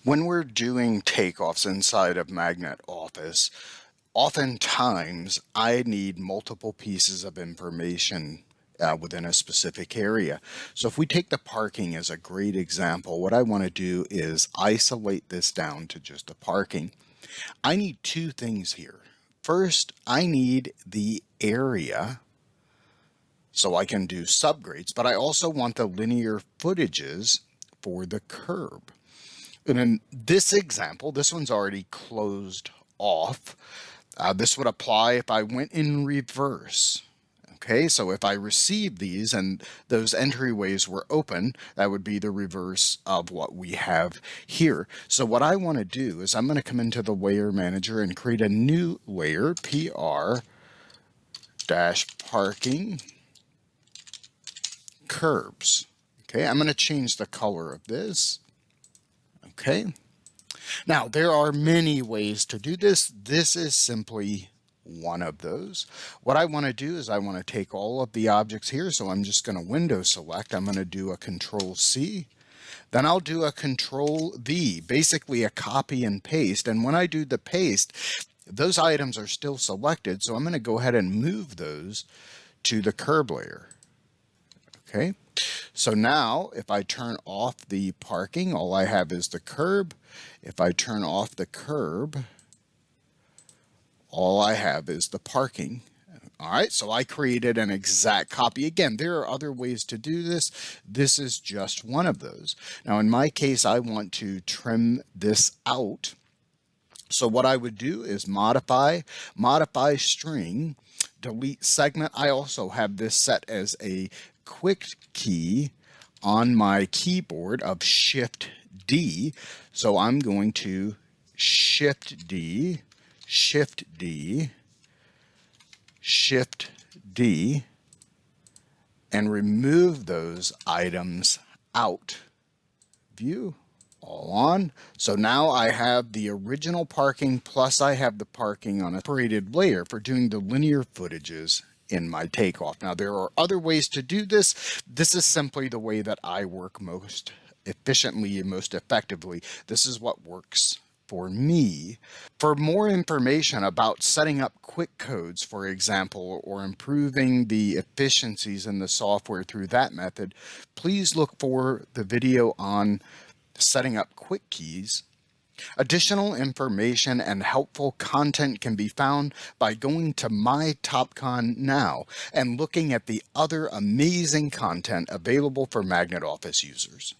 When we're doing takeoffs inside of Magnet Office, oftentimes I need multiple pieces of information within a specific area. So if we take the parking as a great example, what I want to do is isolate this down to just the parking. I need two things here. First, I need the area so I can do subgrades, but I also want the linear footages for the curb. And in this example, this one's already closed off. This would apply if I went in reverse. Okay, so if I received these and those entryways were open, that would be the reverse of what we have here. So what I want to do is I'm going to come into the layer manager and create a new layer, PR-parking curbs. Okay, I'm going to change the color of this. Okay. Now, there are many ways to do this. This is simply one of those. What I want to do is I want to take all of the objects here. So I'm just going to window select. I'm going to do a Control C. Then I'll do a Control V, basically a copy and paste. And when I do the paste, those items are still selected. So I'm going to go ahead and move those to the curb layer. Okay. So now if I turn off the parking, all I have is the curb. If I turn off the curb, all I have is the parking. All right, so I created an exact copy. Again, there are other ways to do this. This is just one of those. Now, in my case, I want to trim this out. So what I would do is modify string, delete segment. I also have this set as a quick key on my keyboard of Shift D. So I'm going to Shift D, Shift D, Shift D, and remove those items out. View, all on. So now I have the original parking plus I have the parking on a separated layer for doing the linear footages in my takeoff. Now there are other ways to do this. This is simply the way that I work most efficiently and most effectively. This is what works for me. For more information about setting up quick codes, for example, or improving the efficiencies in the software through that method, please look for the video on setting up quick keys. Additional information and helpful content can be found by going to My TopCon now and looking at the other amazing content available for Magnet Office users.